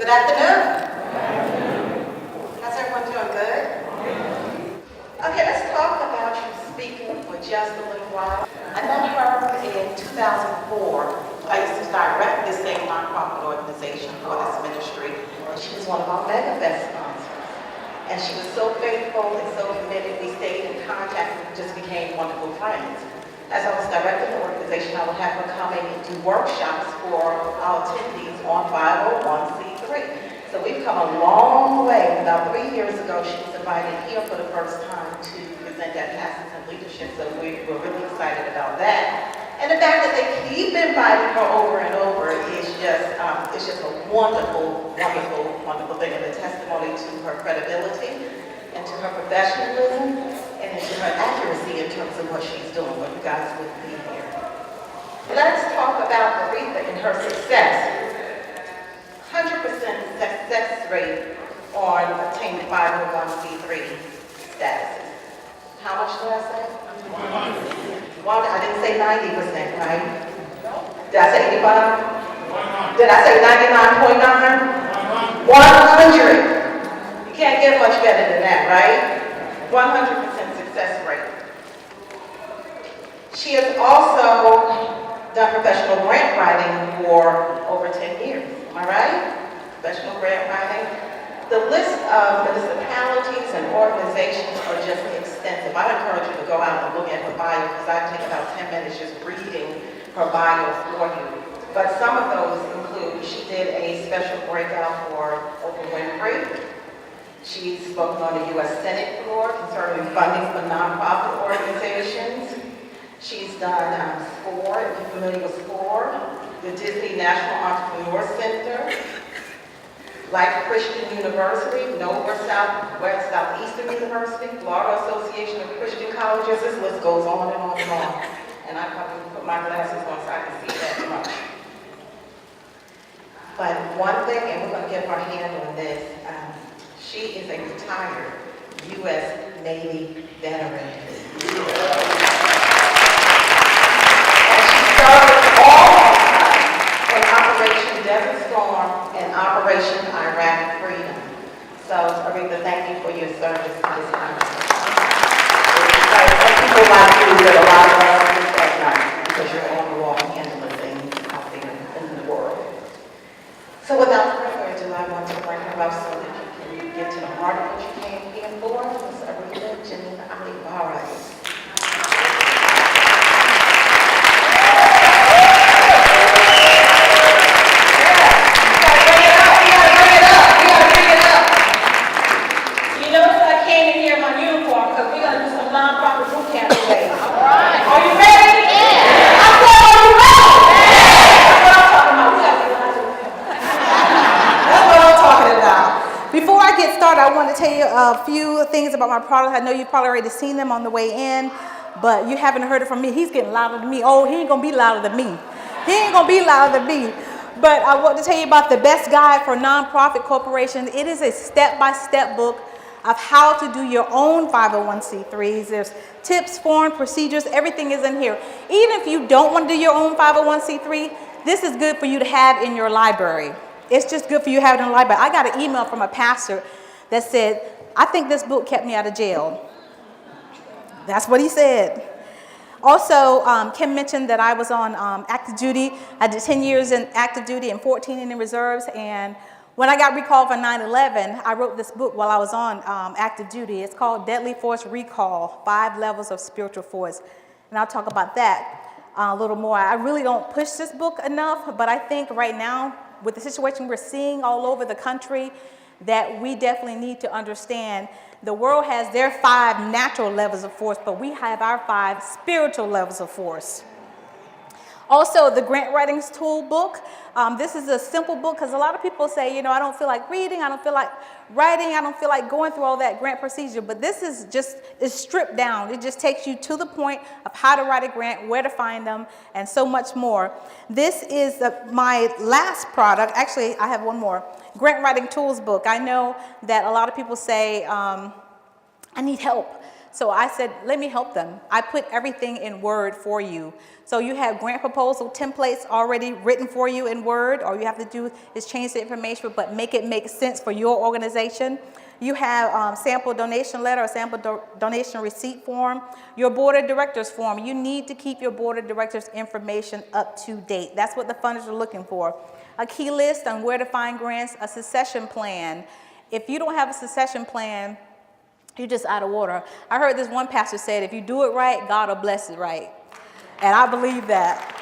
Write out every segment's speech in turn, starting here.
Good afternoon. How's everyone doing? Good? Okay, let's talk about you speaking for just a little while. I met her in 2004. I used to direct this same nonprofit organization for this ministry, and she was one of our Mega Fest sponsors. And she was so faithful and so committed. We stayed in contact and just became wonderful friends. As I was directing the organization, I would have her come in and do workshops for our attendees on 501c3. So we've come a long way. About 3 years ago, she was invited here for the first time to present at Pastors and Leadership, so we're really excited about that. And the fact that they keep inviting her over and over is just a wonderful, wonderful, wonderful thing, and a testimony to her credibility and to her professionalism and to her accuracy in terms of what she's doing, what you guys would be here. Let's talk about Aretha and her success. 100% success rate on obtaining 501c3 status. How much did I say? 100. Well, I didn't say 90%, right? Did I say 85? Did I say 99.9? 100. You can't get much better than that, right? 100% success rate. She has also done professional grant writing for over 10 years. Am I right? Professional grant writing. The list of municipalities and organizations are just extensive. I encourage you to go out and look at her bio because I take about 10 minutes just reading her bio for you. But some of those include, she did a special breakout for Oprah Winfrey. She's spoken on the U.S. Senate floor concerning funding for nonprofit organizations. She's done SCORE, if you're familiar with SCORE, the Disney National Entrepreneur Center, like Christian University, Northwest Southeastern University, Florida Association of Christian Colleges. This list goes on and on and on. And I probably put my glasses on so I can see that much. But one thing, and we're going to get her hand on this, she is a retired U.S. Navy veteran. And she served all in Operation Desert Storm and Operation Iraq Freedom. So, Aretha, thank you for your service to this country. People like you that a lot of us sleep at night because you're on the wall handling things out there in the world. So without further ado, I want to bring her up so that you can get to the heart of what you came here for. Ms. Aretha Olivarez. Bootcamp today. All right. Are you ready? Yeah. I said, are you ready? Yeah. That's what I'm talking about. Before I get started, I want to tell you a few things about my product. I know you've probably already seen them on the way in, but you haven't heard it from me. He's getting louder than me. Oh, he ain't going to be louder than me. He ain't going to be louder than me. But I want to tell you about the best guide for nonprofit corporations. It is a step-by-step book of how to do your own 501c3s. There's tips, forms, procedures, everything is in here. Even if you don't want to do your own 501c3, this is good for you to have in your library. It's just good for you to have it in the library. I got an email from a pastor that said, I think this book kept me out of jail. That's what he said. Also, Kim mentioned that I was on active duty. I did 10 years in active duty and 14 in the reserves, and when I got recalled for 9/11, I wrote this book while I was on active duty. It's called Deadly Force Recall, 5 Levels of Spiritual Force. And I'll talk about that a little more. I really don't push this book enough, but I think right now, with the situation we're seeing all over the country, that we definitely need to understand the world has their 5 natural levels of force, but we have our 5 spiritual levels of force. Also, the Grant Writings Tool book. This is a simple book because a lot of people say, you know, I don't feel like reading, I don't feel like writing, I don't feel like going through all that grant procedure. But this is just, it's stripped down. It just takes you to the point of how to write a grant, where to find them, and so much more. This is my last product. Actually, I have one more. Grant Writing Tools book. I know that a lot of people say, I need help. So I said, let me help them. I put everything in Word for you. So you have grant proposal templates already written for you in Word. All you have to do is change the information, but make it make sense for your organization. You have sample donation letter or sample donation receipt form, your board of directors form. You need to keep your board of directors information up to date. That's what the funders are looking for. A key list on where to find grants, a succession plan. If you don't have a succession plan, you're just out of order. I heard this one pastor said, if you do it right, God will bless it right. And I believe that.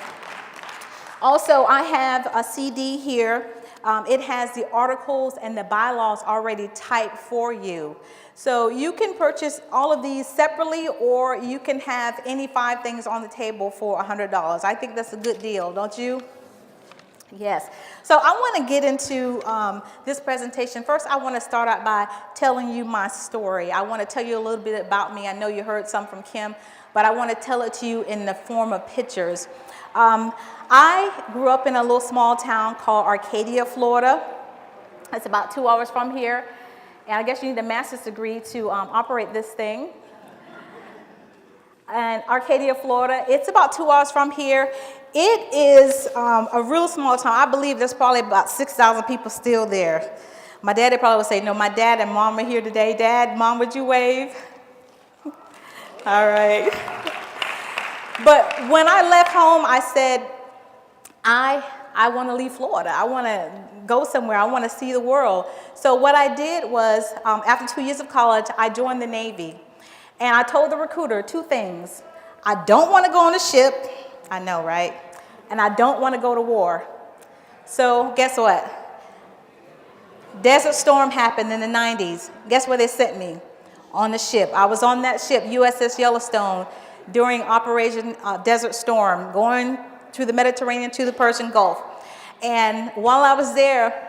Also, I have a CD here. It has the articles and the bylaws already typed for you. So you can purchase all of these separately, or you can have any 5 things on the table for $100. I think that's a good deal, don't you? Yes. So I want to get into this presentation. First, I want to start out by telling you my story. I want to tell you a little bit about me. I know you heard some from Kim, but I want to tell it to you in the form of pictures. I grew up in a little small town called Arcadia, Florida. It's about 2 hours from here. And I guess you need a master's degree to operate this thing. And Arcadia, Florida, it's about 2 hours from here. It is a real small town. I believe there's probably about 6,000 people still there. My daddy probably would say, no, my dad and mom are here today. Dad, mom, would you wave? All right. But when I left home, I said, I want to leave Florida. I want to go somewhere. I want to see the world. So what I did was, after 2 years of college, I joined the Navy. And I told the recruiter 2 things. I don't want to go on a ship. I know, right? And I don't want to go to war. So guess what? Desert Storm happened in the 90s. Guess where they sent me? On the ship. I was on that ship, USS Yellowstone, during Operation Desert Storm, going to the Mediterranean, to the Persian Gulf. And while I was there,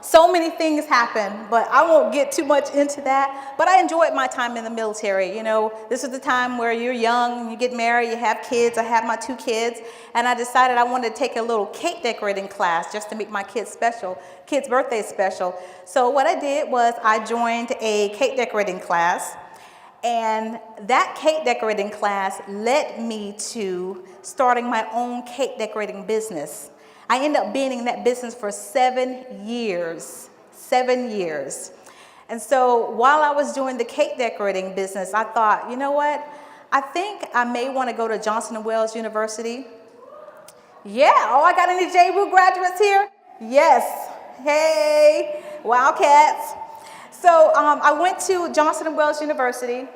so many things happened, but I won't get too much into that. But I enjoyed my time in the military. You know, this is the time where you're young, you get married, you have kids. I have my 2 kids, and I decided I wanted to take a little cake decorating class just to make my kids' birthday special. So what I did was I joined a cake decorating class. And that cake decorating class led me to starting my own cake decorating business. I ended up being in that business for 7 years, 7 years. And so while I was doing the cake decorating business, I thought, you know what? I think I may want to go to Johnson & Wales University. Yeah, oh, I got any J-Root graduates here? Yes, hey, Wildcats. So I went to Johnson & Wales University,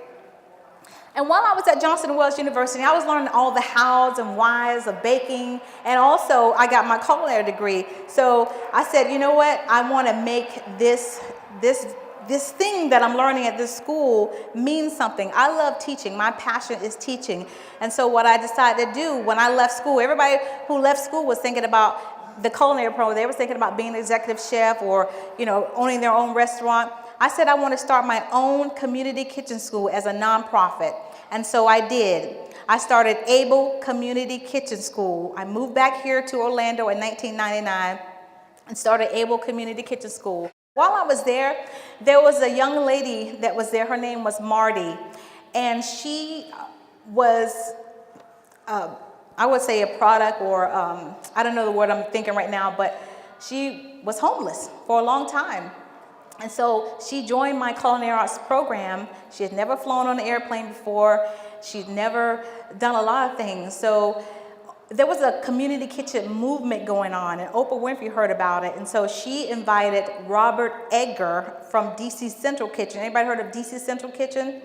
and while I was at Johnson & Wales University, I was learning all the hows and whys of baking, and also I got my culinary degree. So I said, you know what, I want to make this thing that I'm learning at this school mean something. I love teaching. My passion is teaching. And so what I decided to do when I left school, everybody who left school was thinking about the culinary program. They were thinking about being an executive chef or, you know, owning their own restaurant. I said I want to start my own community kitchen school as a nonprofit. And so I did. I started Able Community Kitchen School. I moved back here to Orlando in 1999 and started Able Community Kitchen School. While I was there was a young lady that was there. Her name was Marty. And she was, I would say a product or, I don't know the word I'm thinking right now, but she was homeless for a long time. And so she joined my culinary arts program. She had never flown on an airplane before. She'd never done a lot of things. So there was a community kitchen movement going on, and Oprah Winfrey heard about it. And so she invited Robert Edgar from DC Central Kitchen. Anybody heard of DC Central Kitchen?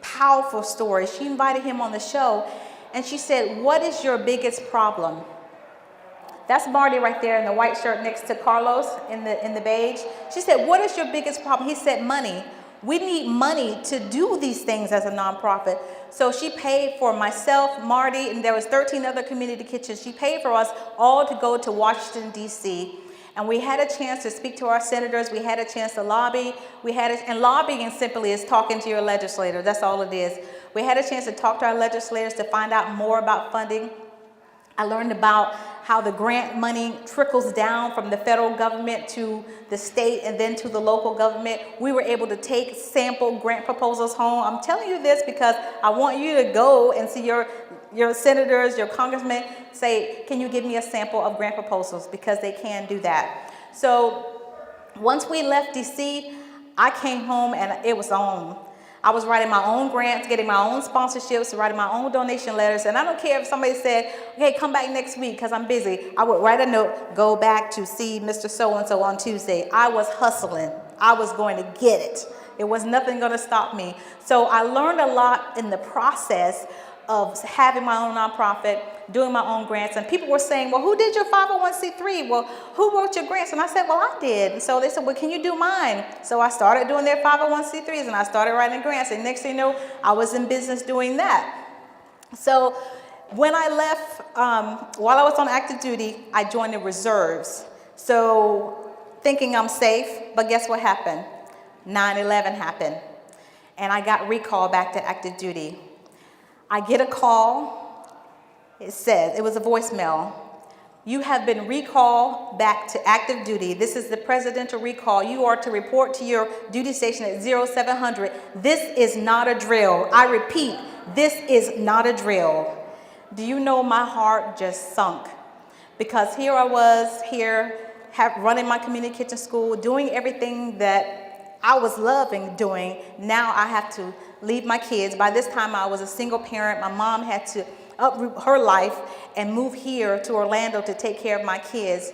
Powerful story. She invited him on the show, and she said, what is your biggest problem? That's Marty right there in the white shirt next to Carlos in the beige. She said, what is your biggest problem? He said, money. We need money to do these things as a nonprofit. So she paid for myself, Marty, and there was 13 other community kitchens. She paid for us all to go to Washington, D.C., and we had a chance to speak to our senators. We had a chance to lobby. And lobbying simply is talking to your legislator. That's all it is. We had a chance to talk to our legislators to find out more about funding. I learned about how the grant money trickles down from the federal government to the state and then to the local government. We were able to take sample grant proposals home. I'm telling you this because I want you to go and see your senators, your congressmen, say, can you give me a sample of grant proposals? Because they can do that. So once we left DC, I came home and it was on. I was writing my own grants, getting my own sponsorships, writing my own donation letters. And I don't care if somebody said, okay, come back next week because I'm busy. I would write a note, go back to see Mr. So-and-so on Tuesday. I was hustling. I was going to get it. It was nothing going to stop me. So I learned a lot in the process of having my own nonprofit, doing my own grants. And people were saying, well, who did your 501c3? Well, who wrote your grants? And I said, well, I did. And so they said, well, can you do mine? So I started doing their 501c3s and I started writing grants. And next thing you know, I was in business doing that. So when I left, while I was on active duty, I joined the reserves. So thinking I'm safe, but guess what happened? 9/11 happened. And I got recalled back to active duty. I get a call. It says, it was a voicemail. You have been recalled back to active duty. This is the presidential recall. You are to report to your duty station at 0700. This is not a drill. I repeat, this is not a drill. Do you know my heart just sunk? Because here I was, running my community kitchen school, doing everything that I was loving doing. Now I have to leave my kids. By this time I was a single parent. My mom had to uproot her life and move here to Orlando to take care of my kids.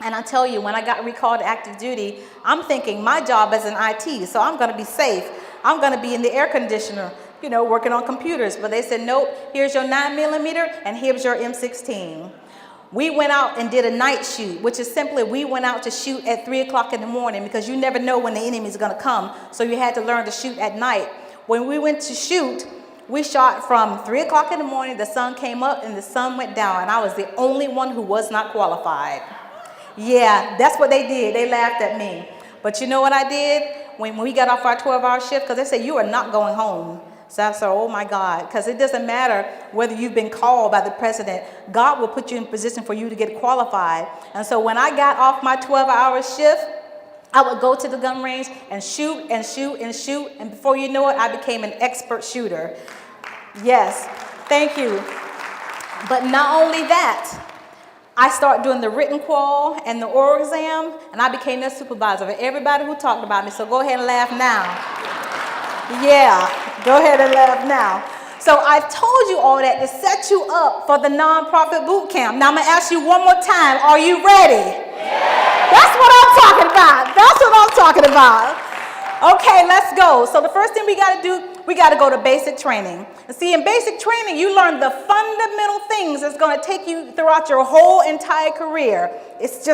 And I tell you, when I got recalled to active duty, I'm thinking my job is in IT, so I'm going to be safe. I'm going to be in the air conditioner, working on computers. But they said, nope, here's your 9mm and here's your M16. We went out and did a night shoot, which is simply we went out to shoot at 3 o'clock in the morning because you never know when the enemy is going to come. So you had to learn to shoot at night. When we went to shoot, we shot from 3 o'clock in the morning, the sun came up and the sun went down, and I was the only one who was not qualified. Yeah, that's what they did. They laughed at me. But you know what I did? When we got off our 12-hour shift, because they said, you are not going home. So I said, oh my God, because it doesn't matter whether you've been called by the president. God will put you in position for you to get qualified. And so when I got off my 12-hour shift, I would go to the gun range and shoot and shoot and shoot. And before you know it, I became an expert shooter. Yes, thank you. But not only that, I started doing the written qual and the oral exam, and I became their supervisor for everybody who talked about me. So go ahead and laugh now. Yeah, go ahead and laugh now. So I've told you all that to set you up for the nonprofit boot camp. Now I'm going to ask you one more time. Are you ready? Yeah. That's what I'm talking about. That's what I'm talking about. Okay, let's go. So the first thing we got to do, we got to go to basic training. And see, in basic training, you learn the fundamental things that's going to take you throughout your whole entire career. It's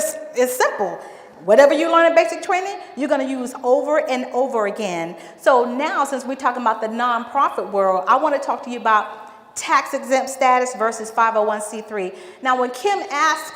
simple. Whatever you learn in basic training, you're going to use over and over again. So now, since we're talking about the nonprofit world, I want to talk to you about tax exempt status versus 501c3. Now, when Kim asked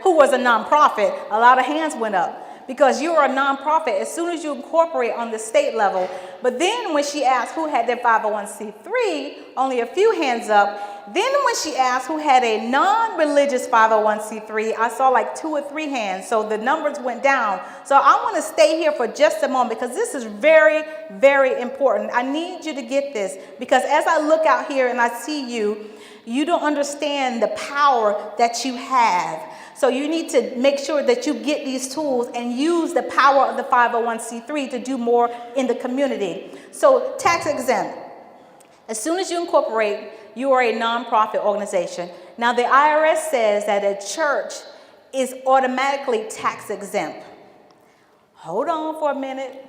who was a nonprofit, a lot of hands went up. Because you are a nonprofit as soon as you incorporate on the state level. But then when she asked who had their 501c3, only a few hands up. Then when she asked who had a non-religious 501c3, I saw like 2 or 3 hands. So the numbers went down. So I want to stay here for just a moment because this is very, very important. I need you to get this because as I look out here and I see you, you don't understand the power that you have. So you need to make sure that you get these tools and use the power of the 501c3 to do more in the community. So tax exempt. As soon as you incorporate, you are a nonprofit organization. Now the IRS says that a church is automatically tax exempt. Hold on for a minute,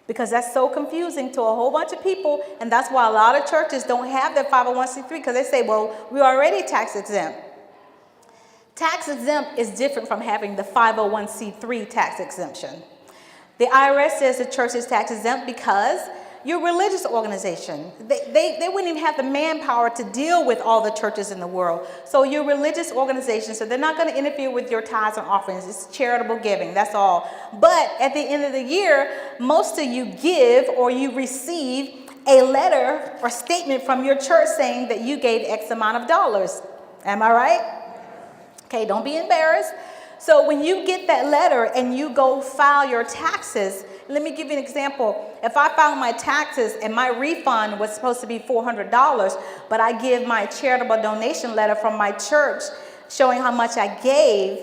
because that's so confusing to a whole bunch of people, and that's why a lot of churches don't have their 501c3 because they say, well, we're already tax exempt. Tax exempt is different from having the 501c3 tax exemption. The IRS says the church is tax exempt because you're a religious organization. They wouldn't even have the manpower to deal with all the churches in the world. So you're a religious organization, so they're not going to interfere with your tithes and offerings. It's charitable giving, that's all. But at the end of the year, most of you give or you receive a letter or statement from your church saying that you gave X amount of dollars. Am I right? Okay, don't be embarrassed. So when you get that letter and you go file your taxes, let me give you an example. If I file my taxes and my refund was supposed to be $400, but I give my charitable donation letter from my church showing how much I gave,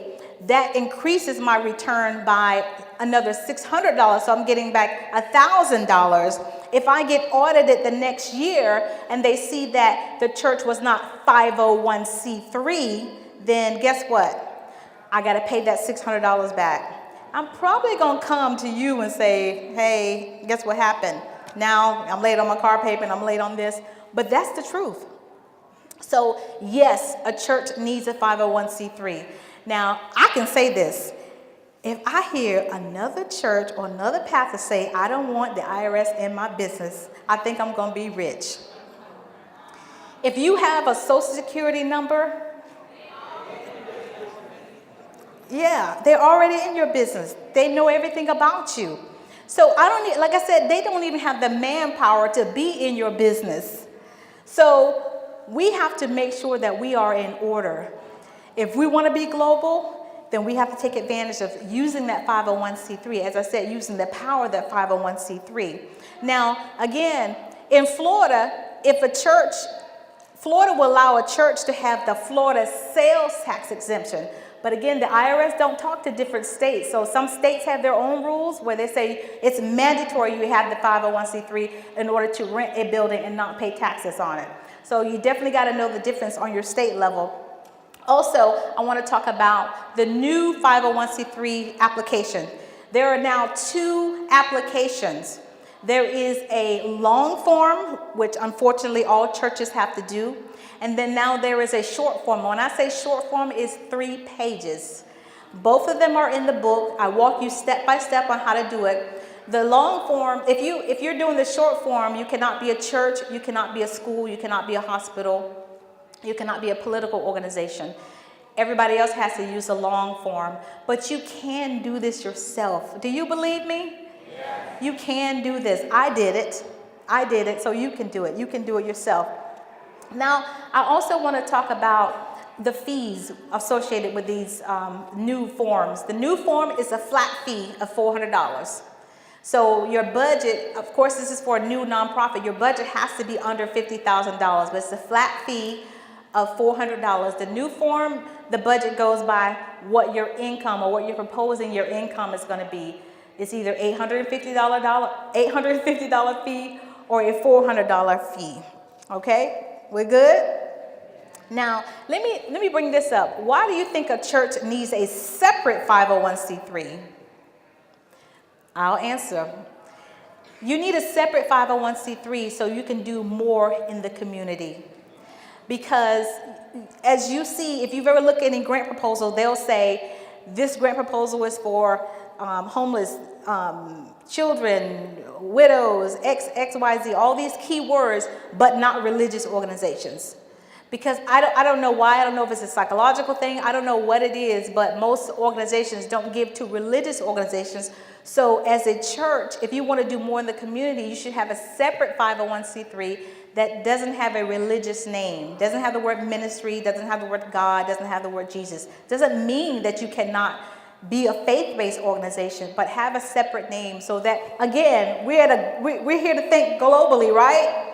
that increases my return by another $600. So I'm getting back $1,000. If I get audited the next year and they see that the church was not 501c3, then guess what? I got to pay that $600 back. I'm probably going to come to you and say, hey, guess what happened? Now I'm late on my car payment, I'm late on this. But that's the truth. So yes, a church needs a 501c3. Now, I can say this. If I hear another church or another pastor say, I don't want the IRS in my business, I think I'm going to be rich. If you have a Social Security number, yeah, they're already in your business. They know everything about you. So I don't need, like I said, they don't even have the manpower to be in your business. So we have to make sure that we are in order. If we want to be global, then we have to take advantage of using that 501c3. As I said, using the power of that 501c3. Now, again, in Florida, if a church, Florida will allow a church to have the Florida sales tax exemption. But again, the IRS don't talk to different states. So some states have their own rules where they say it's mandatory you have the 501c3 in order to rent a building and not pay taxes on it. So you definitely got to know the difference on your state level. Also, I want to talk about the new 501c3 application. There are now 2 applications. There is a long form, which unfortunately all churches have to do. And then now there is a short form. When I say short form, it's 3 pages. Both of them are in the book. I walk you step by step on how to do it. The long form, if you're doing the short form, you cannot be a church, you cannot be a school, you cannot be a hospital, you cannot be a political organization. Everybody else has to use a long form, but you can do this yourself. Do you believe me? Yes. You can do this. I did it, so you can do it. You can do it yourself. Now, I also want to talk about the fees associated with these new forms. The new form is a flat fee of $400. So your budget, of course, this is for a new nonprofit. Your budget has to be under $50,000, but it's a flat fee of $400. The new form, the budget goes by what your income or what you're proposing your income is going to be. It's either $850 fee or a $400 fee. Okay? We're good? Now, let me bring this up. Why do you think a church needs a separate 501c3? I'll answer. You need a separate 501c3 so you can do more in the community. Because as you see, if you've ever looked at any grant proposal, they'll say this grant proposal is for homeless children, widows, XYZ, all these key words, but not religious organizations. Because I don't know why, I don't know if it's a psychological thing, I don't know what it is, but most organizations don't give to religious organizations. So as a church, if you want to do more in the community, you should have a separate 501c3 that doesn't have a religious name, doesn't have the word ministry, doesn't have the word God, doesn't have the word Jesus. Doesn't mean that you cannot be a faith-based organization, but have a separate name so that, again, we're here to think globally, right?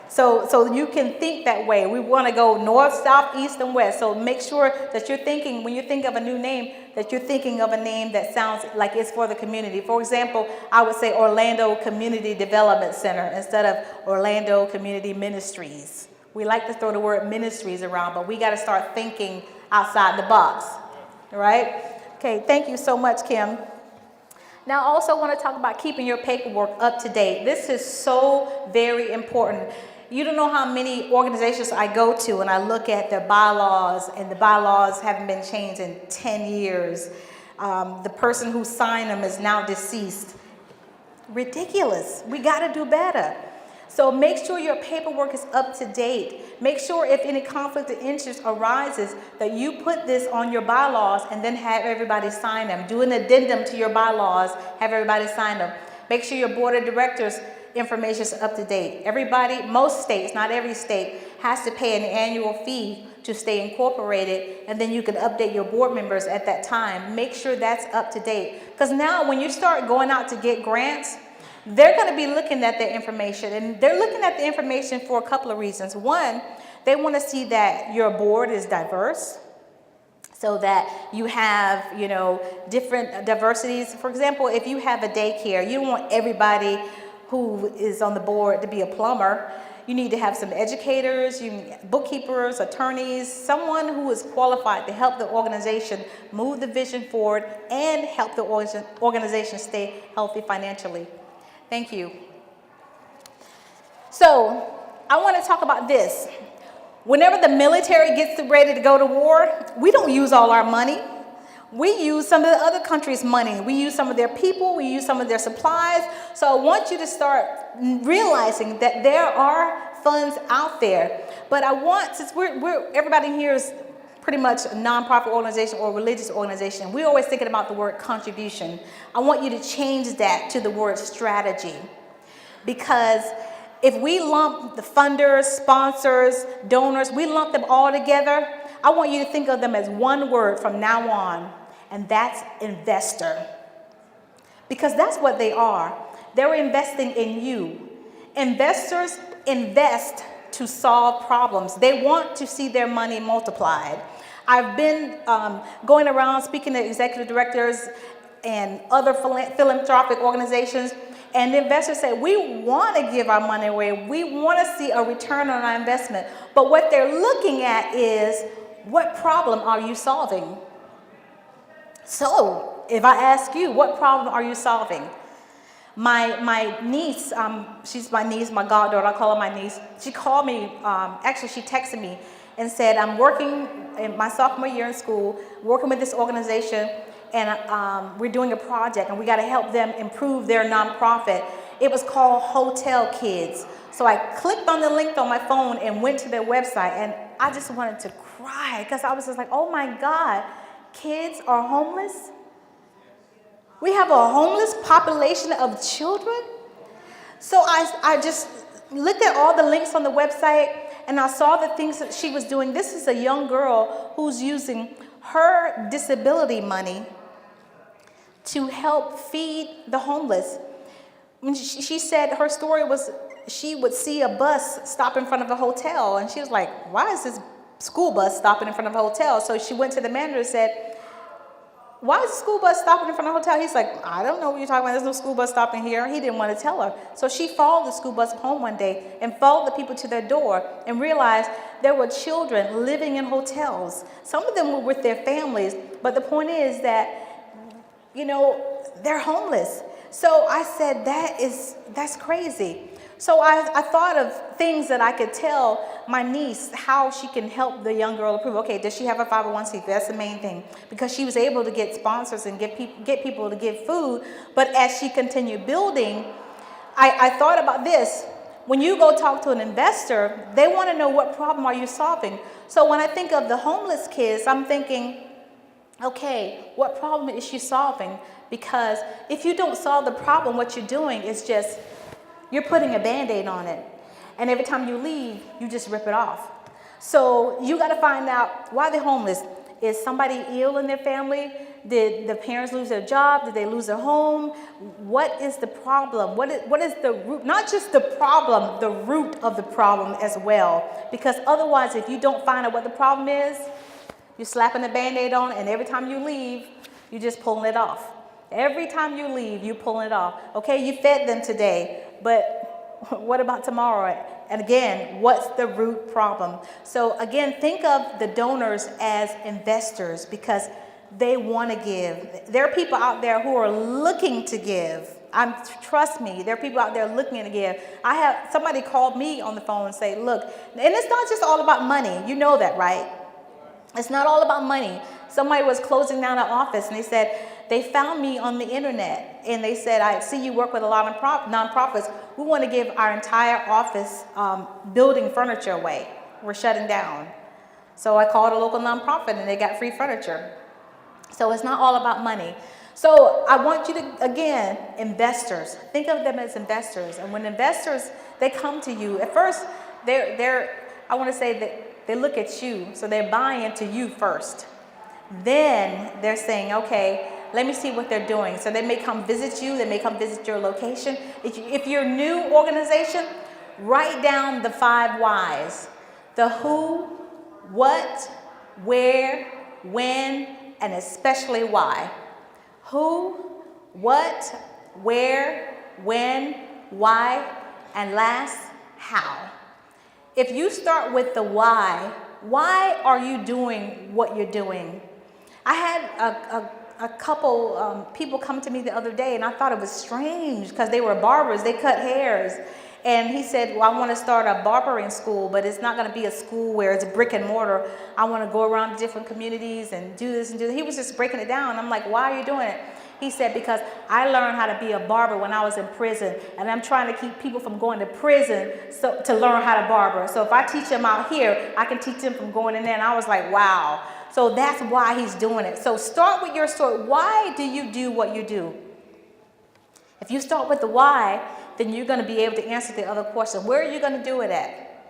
So you can think that way. We want to go north, south, east, and west. So make sure that you're thinking, when you think of a new name, that you're thinking of a name that sounds like it's for the community. For example, I would say Orlando Community Development Center instead of Orlando Community Ministries. We like to throw the word ministries around, but we got to start thinking outside the box, right? Okay, thank you so much, Kim. Now, I also want to talk about keeping your paperwork up to date. This is so very important. You don't know how many organizations I go to and I look at their bylaws, and the bylaws haven't been changed in 10 years. The person who signed them is now deceased. Ridiculous. We got to do better. So make sure your paperwork is up to date. Make sure if any conflict of interest arises that you put this on your bylaws and then have everybody sign them. Do an addendum to your bylaws, have everybody sign them. Make sure your board of directors information is up to date. Everybody, most states, not every state, has to pay an annual fee to stay incorporated, and then you can update your board members at that time. Make sure that's up to date. Because now when you start going out to get grants, they're going to be looking at that information, and they're looking at the information for a couple of reasons. One, they want to see that your board is diverse, so that you have, you know, different diversities. For example, if you have a daycare, you don't want everybody who is on the board to be a plumber. You need to have some educators, bookkeepers, attorneys, someone who is qualified to help the organization move the vision forward and help the organization stay healthy financially. Thank you. So I want to talk about this. Whenever the military gets ready to go to war, we don't use all our money. We use some of the other countries' money. We use some of their people. We use some of their supplies. So I want you to start realizing that there are funds out there. But I want, since everybody here is pretty much a nonprofit organization or religious organization, we're always thinking about the word contribution. I want you to change that to the word strategy. Because if we lump the funders, sponsors, donors, we lump them all together, I want you to think of them as one word from now on, and that's investor. Because that's what they are. They're investing in you. Investors invest to solve problems. They want to see their money multiplied. I've been going around speaking to executive directors and other philanthropic organizations, and the investors say, we want to give our money away. We want to see a return on our investment. But what they're looking at is, what problem are you solving? So if I ask you, what problem are you solving? My niece, she's my niece, my goddaughter, I call her my niece. She called me, actually she texted me and said, I'm working in my sophomore year in school, working with this organization, and we're doing a project, and we got to help them improve their nonprofit. It was called Hotel Kids. So I clicked on the link on my phone and went to their website, and I just wanted to cry because I was just like, oh my God, kids are homeless? We have a homeless population of children? So I just looked at all the links on the website, and I saw the things that she was doing. This is a young girl who's using her disability money to help feed the homeless. She said her story was she would see a bus stop in front of a hotel, and she was like, why is this school bus stopping in front of a hotel? So she went to the manager and said, why is the school bus stopping in front of a hotel? He's like, I don't know what you're talking about. There's no school bus stopping here. He didn't want to tell her. So she followed the school bus home one day and followed the people to their door and realized there were children living in hotels. Some of them were with their families, but the point is that, you know, they're homeless. So I said, that's crazy. So I thought of things that I could tell my niece how she can help the young girl improve. Okay, does she have a 501c? That's the main thing, because she was able to get sponsors and get people to give food. But as she continued building, I thought about this. When you go talk to an investor, they want to know, what problem are you solving? So when I think of the homeless kids, I'm thinking, okay, what problem is she solving? Because if you don't solve the problem, what you're doing is just, you're putting a Band-Aid on it. And every time you leave, you just rip it off. So you got to find out why they're homeless. Is somebody ill in their family? Did the parents lose their job? Did they lose their home? What is the problem? What is the root? Not just the problem, the root of the problem as well. Because otherwise, if you don't find out what the problem is, you're slapping a Band-Aid on, and every time you leave, you're just pulling it off. Every time you leave, you're pulling it off. Okay, you fed them today, but what about tomorrow? And again, what's the root problem? So again, think of the donors as investors, because they want to give. There are people out there who are looking to give. Trust me, there are people out there looking to give. Somebody called me on the phone and say, look, and it's not just all about money. You know that, right? It's not all about money. Somebody was closing down an office, and they said, they found me on the internet, and they said, I see you work with a lot of nonprofits. We want to give our entire office building furniture away. We're shutting down. So I called a local nonprofit, and they got free furniture. So it's not all about money. So I want you to, again, investors. Think of them as investors. And when investors, they come to you, at first, they're I want to say that they look at you, so they're buying into you first. Then they're saying, okay, let me see what they're doing. So they may come visit you, they may come visit your location. If you're a new organization, write down the 5 whys. The who, what, where, when, and especially why. Who, what, where, when, why, and last, how. If you start with the why are you doing what you're doing? I had a couple people come to me the other day, and I thought it was strange because they were barbers, they cut hairs. And he said, well, I want to start a barbering school, but it's not going to be a school where it's brick and mortar. I want to go around to different communities and do this and do that. He was just breaking it down. I'm like, why are you doing it? He said, because I learned how to be a barber when I was in prison, and I'm trying to keep people from going to prison to learn how to barber. So if I teach them out here, I can teach them from going in there. And I was like, wow. So that's why he's doing it. So start with your story. Why do you do what you do? If you start with the why, then you're going to be able to answer the other question. Where are you going to do it at?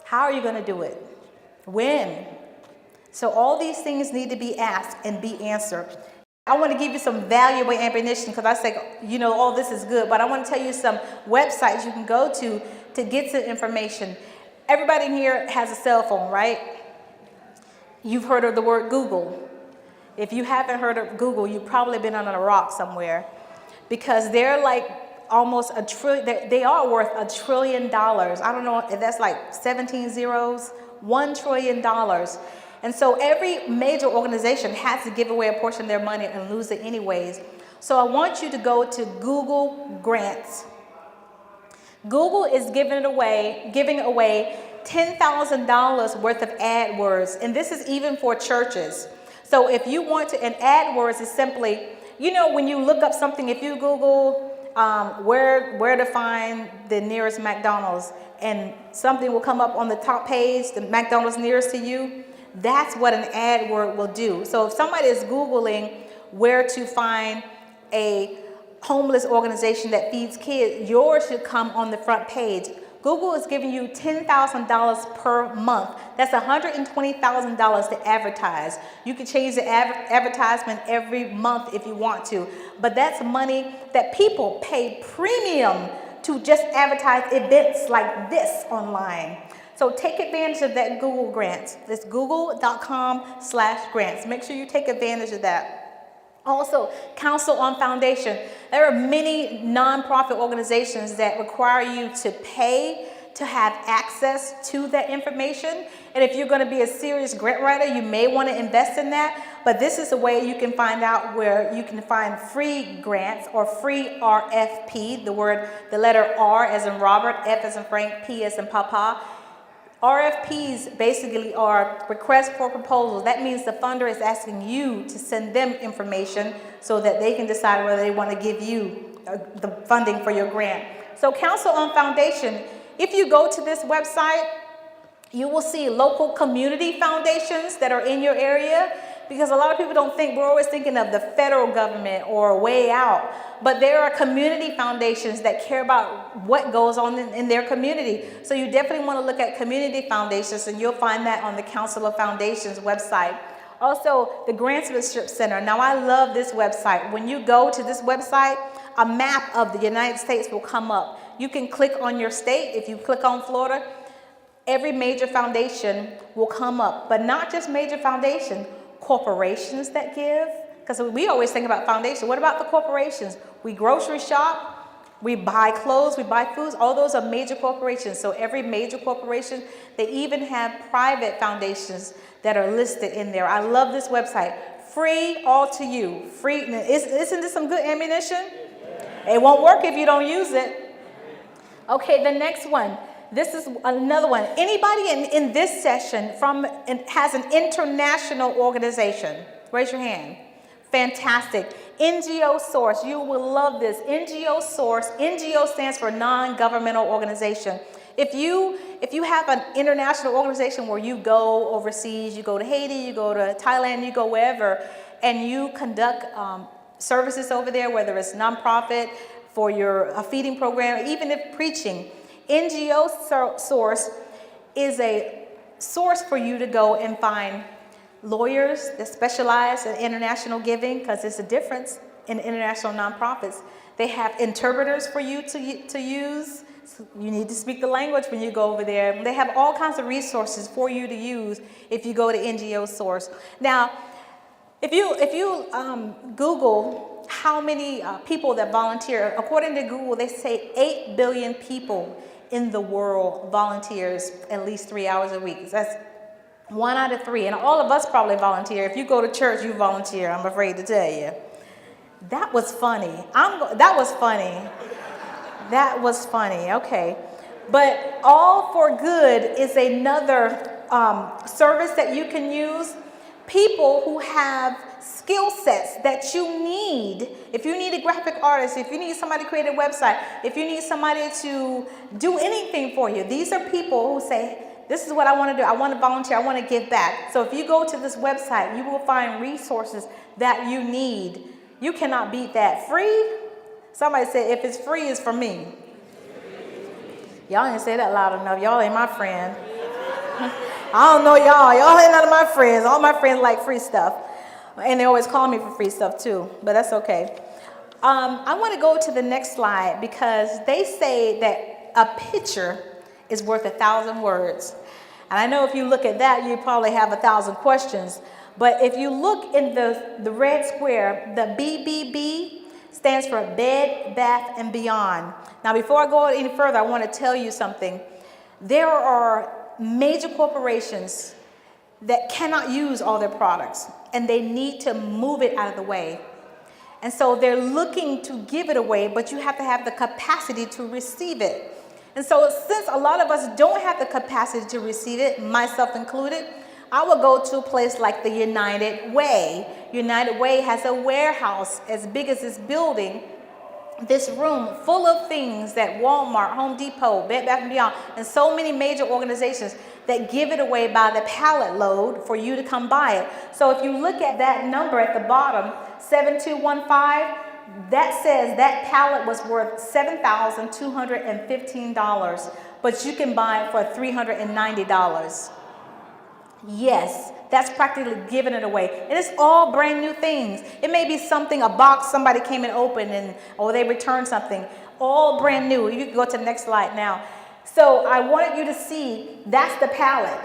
How are you going to do it? When? So all these things need to be asked and be answered. I want to give you some valuable ammunition because I say, you know, all this is good, but I want to tell you some websites you can go to get some information. Everybody in here has a cell phone, right? You've heard of the word Google. If you haven't heard of Google, you've probably been under a rock somewhere, because they're like almost a trillion, they are worth $1 trillion. I don't know if that's like 17 zeros, $1 trillion. And so every major organization has to give away a portion of their money and lose it anyways. So I want you to go to Google Grants. Google is giving away $10,000 worth of AdWords, and this is even for churches. So if you want to, and AdWords is simply, you know, when you look up something, if you Google where to find the nearest McDonald's, and something will come up on the top page, the McDonald's nearest to you, that's what an AdWord will do. So if somebody is Googling where to find a homeless organization that feeds kids, yours should come on the front page. Google is giving you $10,000 per month. That's $120,000 to advertise. You can change the advertisement every month if you want to, but that's money that people pay premium to just advertise events like this online. So take advantage of that Google Grants. It's google.com/grants. Make sure you take advantage of that. Also, Council on Foundation. There are many nonprofit organizations that require you to pay to have access to that information. And if you're going to be a serious grant writer, you may want to invest in that. But this is a way you can find out where you can find free grants or free RFP. The letter R as in Robert, F as in Frank, P as in Papa. RFPs basically are requests for proposals. That means the funder is asking you to send them information so that they can decide whether they want to give you the funding for your grant. So Council on Foundation, if you go to this website, you will see local community foundations that are in your area, because a lot of people don't think, we're always thinking of the federal government or way out, but there are community foundations that care about what goes on in their community. So you definitely want to look at community foundations, and you'll find that on the Council of Foundations website. Also, the Grantsmanship Center. Now, I love this website. When you go to this website, a map of the United States will come up. You can click on your state. If you click on Florida, every major foundation will come up, but not just major foundation, corporations that give, because we always think about foundation. What about the corporations? We grocery shop, we buy clothes, we buy foods, all those are major corporations. So every major corporation, they even have private foundations that are listed in there. I love this website. Free, all to you. Free. Isn't this some good ammunition? It won't work if you don't use it. Okay, the next one. This is another one. Anybody in this session has an international organization? Raise your hand. Fantastic. NGO Source. You will love this. NGO Source. NGO stands for non-governmental organization. If you have an international organization where you go overseas, you go to Haiti, you go to Thailand, you go wherever, and you conduct services over there, whether it's nonprofit for a feeding program, even if preaching, NGO Source is a source for you to go and find lawyers that specialize in international giving, because there's a difference in international nonprofits. They have interpreters for you to use. So you need to speak the language when you go over there. They have all kinds of resources for you to use if you go to NGO Source. Now, if you Google how many people that volunteer, according to Google, they say 8 billion people in the world volunteers at least 3 hours a week. That's 1 out of 3, and all of us probably volunteer. If you go to church, you volunteer, I'm afraid to tell you. That was funny. That was funny. That was funny, okay. But All for Good is another service that you can use. People who have skill sets that you need. If you need a graphic artist, if you need somebody to create a website, if you need somebody to do anything for you, these are people who say, this is what I want to do. I want to volunteer. I want to give back. So if you go to this website, you will find resources that you need. You cannot beat that. Free? Somebody said, if it's free, it's for me. Y'all didn't say that loud enough. Y'all ain't my friend. I don't know y'all. Y'all ain't none of my friends. All my friends like free stuff. And they always call me for free stuff too. But that's okay. I want to go to the next slide because they say that a picture is worth 1,000 words. And I know if you look at that, you probably have 1,000 questions. But if you look in the red square, the BBB stands for Bed, Bath, and Beyond. Now, before I go any further, I want to tell you something. There are major corporations that cannot use all their products, and they need to move it out of the way. And so they're looking to give it away, but you have to have the capacity to receive it. And so since a lot of us don't have the capacity to receive it, myself included, I will go to a place like the United Way. United Way has a warehouse as big as this building, this room full of things that Walmart, Home Depot, Bed Bath & Beyond, and so many major organizations that give it away by the pallet load for you to come buy it. So if you look at that number at the bottom, 7215, that says that pallet was worth $7,215, but you can buy it for $390. Yes, that's practically giving it away. And it's all brand new things. It may be something, a box somebody came and opened or they returned something. All brand new. You can go to the next slide now. So I wanted you to see that's the pallet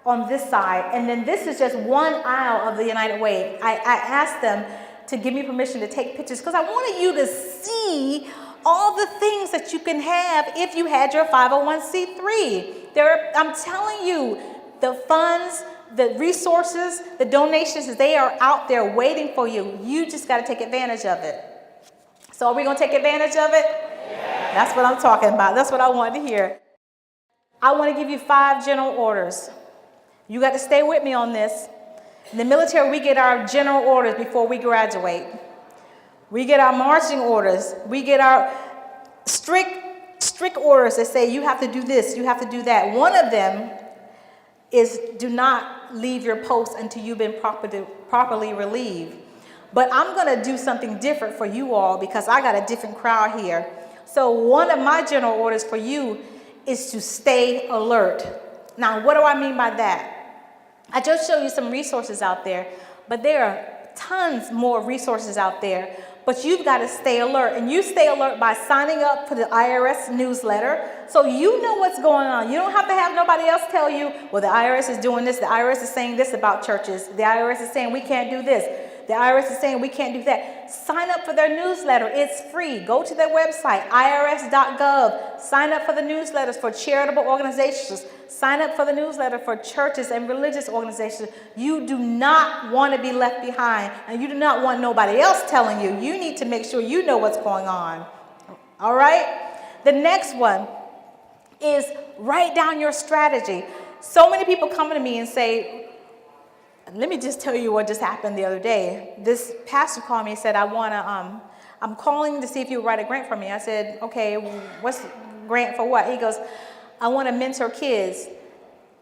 on this side. And then this is just one aisle of the United Way. I asked them to give me permission to take pictures because I wanted you to see all the things that you can have if you had your 501c3. I'm telling you, the funds, the resources, the donations, they are out there waiting for you. You just got to take advantage of it. So are we going to take advantage of it? Yeah. That's what I'm talking about. That's what I wanted to hear. I want to give you 5 general orders. You got to stay with me on this. In the military, we get our general orders before we graduate. We get our marching orders. We get our strict orders that say you have to do this, you have to do that. One of them is do not leave your post until you've been properly relieved. But I'm going to do something different for you all because I got a different crowd here. So one of my general orders for you is to stay alert. Now, what do I mean by that? I just showed you some resources out there, but there are tons more resources out there. But you've got to stay alert, and you stay alert by signing up for the IRS newsletter so you know what's going on. You don't have to have nobody else tell you, well, the IRS is doing this, the IRS is saying this about churches, the IRS is saying we can't do this, the IRS is saying we can't do that. Sign up for their newsletter. It's free. Go to their website, irs.gov. Sign up for the newsletters for charitable organizations. Sign up for the newsletter for churches and religious organizations. You do not want to be left behind, and you do not want nobody else telling you. You need to make sure you know what's going on. All right? The next one is write down your strategy. So many people come to me and say, let me just tell you what just happened the other day. This pastor called me and said, I'm calling to see if you'll write a grant for me. I said, okay, what's grant for what? He goes, I want to mentor kids.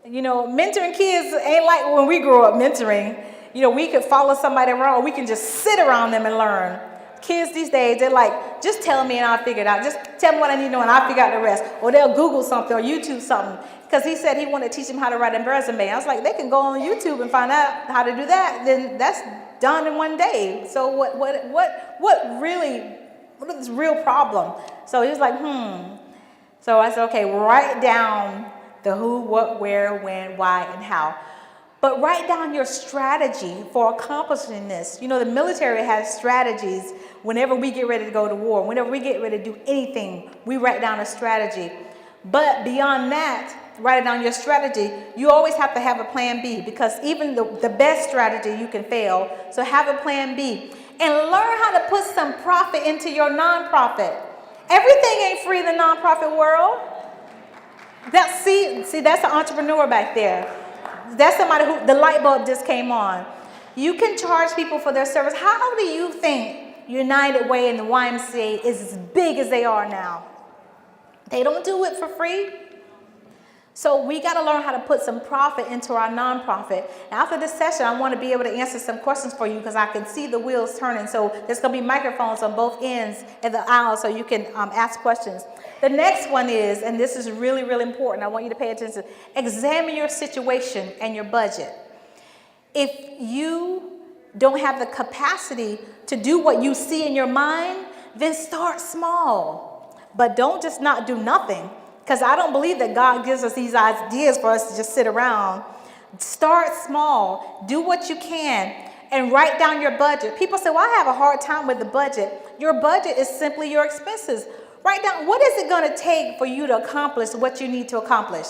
You know, mentoring kids ain't like when we grew up mentoring. You know, we could follow somebody around, or we can just sit around them and learn. Kids these days, they're like, just tell me and I'll figure it out. Just tell me what I need to know and I'll figure out the rest. Or they'll Google something or YouTube something. Because he said he wanted to teach them how to write a resume. I was like, they can go on YouTube and find out how to do that. Then that's done in one day. So what is this real problem? So he was like, So I said, okay, write down the who, what, where, when, why, and how. But write down your strategy for accomplishing this. You know, the military has strategies whenever we get ready to go to war. Whenever we get ready to do anything, we write down a strategy. But beyond that, write down your strategy. You always have to have a plan B, because even the best strategy, you can fail. So have a plan B. And learn how to put some profit into your nonprofit. Everything ain't free in the nonprofit world. See, that's an entrepreneur back there. That's somebody who the light bulb just came on. You can charge people for their service. How do you think United Way and the YMCA is as big as they are now? They don't do it for free. So we got to learn how to put some profit into our nonprofit. After this session, I want to be able to answer some questions for you, because I can see the wheels turning. So there's going to be microphones on both ends of the aisle so you can ask questions. The next one is, and this is really, really important, I want you to pay attention, examine your situation and your budget. If you don't have the capacity to do what you see in your mind, then start small. But don't just not do nothing. Because I don't believe that God gives us these ideas for us to just sit around. Start small. Do what you can. And write down your budget. People say, well, I have a hard time with the budget. Your budget is simply your expenses. Write down, what is it going to take for you to accomplish what you need to accomplish?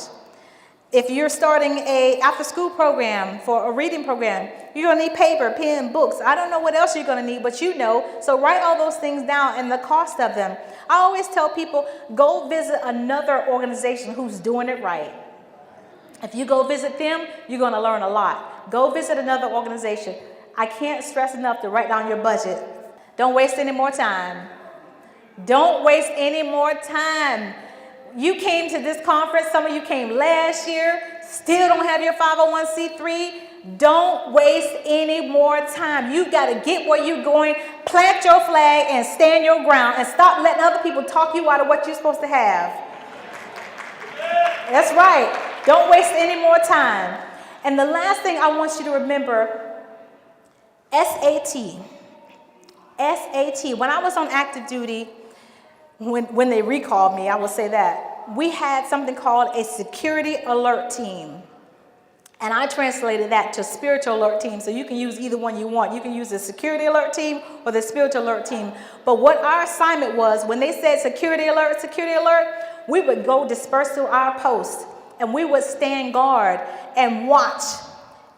If you're starting a after-school program for a reading program, you're going to need paper, pen, books. I don't know what else you're going to need, but you know. So write all those things down and the cost of them. I always tell people, go visit another organization who's doing it right. If you go visit them, you're going to learn a lot. Go visit another organization. I can't stress enough to write down your budget. Don't waste any more time. Don't waste any more time. You came to this conference, some of you came last year, still don't have your 501c3. Don't waste any more time. You got to get where you're going, plant your flag, and stand your ground, and stop letting other people talk you out of what you're supposed to have. That's right. Don't waste any more time. And the last thing I want you to remember, SAT. SAT. When I was on active duty, when they recalled me, I will say that, we had something called a security alert team. And I translated that to spiritual alert team. So you can use either one you want. You can use the security alert team or the spiritual alert team. But what our assignment was, when they said security alert, we would go disperse to our posts. And we would stand guard and watch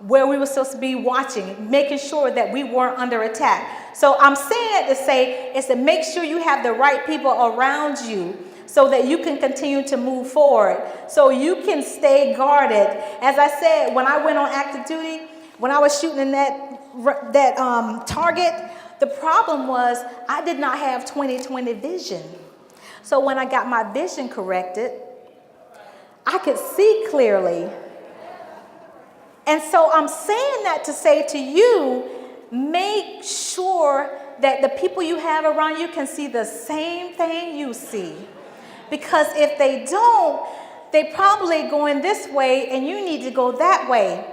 where we were supposed to be watching, making sure that we weren't under attack. So I'm saying that to say is to make sure you have the right people around you so that you can continue to move forward, so you can stay guarded. As I said, when I went on active duty, when I was shooting in that target, the problem was I did not have 20/20 vision. So when I got my vision corrected, I could see clearly. And so I'm saying that to say to you, make sure that the people you have around you can see the same thing you see. Because if they don't, they probably going this way and you need to go that way.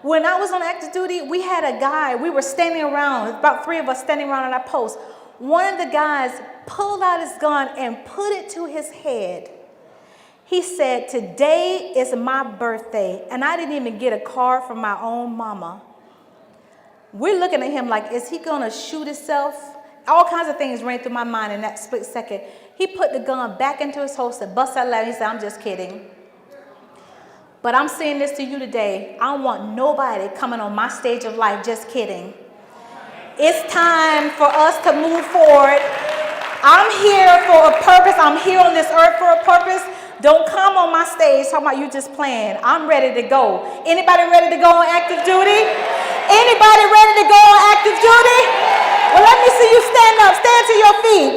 When I was on active duty, we had a guy, we were standing around, about 3 of us standing around at our post. One of the guys pulled out his gun and put it to his head. He said, today is my birthday, and I didn't even get a card from my own mama. We're looking at him like, is he going to shoot himself? All kinds of things ran through my mind in that split second. He put the gun back into his holster, bust out loud, and he said, I'm just kidding. But I'm saying this to you today. I don't want nobody coming on my stage of life just kidding. It's time for us to move forward. I'm here for a purpose. I'm here on this earth for a purpose. Don't come on my stage talking about you just playing. I'm ready to go. Anybody ready to go on active duty? Anybody ready to go on active duty? Well, let me see you stand up. Stand to your feet.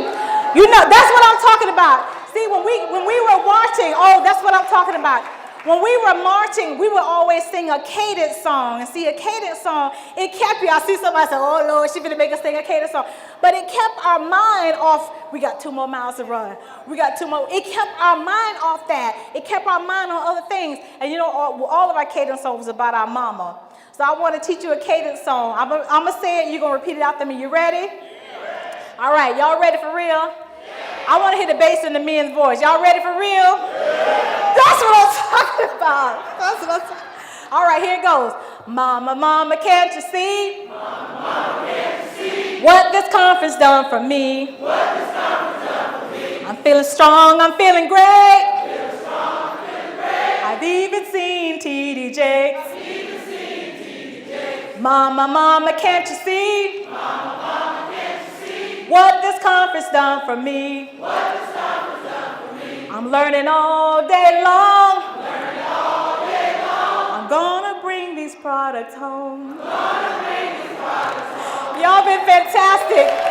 You know, that's what I'm talking about. See, when we were watching, oh, that's what I'm talking about. When we were marching, we would always sing a cadence song. And see, a cadence song, it kept you. I see somebody say, oh, Lord, she's going to make us sing a cadence song. But it kept our mind off. We got 2 more miles to run. We got 2 more. It kept our mind off that. It kept our mind on other things. And you know, all of our cadence songs was about our mama. So I want to teach you a cadence song. I'm going to say it. You're going to repeat it after me. You ready? Yeah. All right. Y'all ready for real? Yeah. I want to hear the bass in the men's voice. Y'all ready for real? Yeah. That's what I'm talking about. That's what I'm talking about. All right, here it goes. Mama, mama, can't you see? Mama, mama, can't you see? What this conference done for me? What this conference done for me? I'm feeling strong, I'm feeling great. Feeling strong, I'm feeling great. I've even seen TD Jakes. Mama, mama, can't you see? Mama, mama, can't you see? What this conference done for me? What this conference done for me? I'm learning all day long. I'm learning all day long. I'm gonna bring these products home. I'm gonna bring these products home. Y'all been fantastic.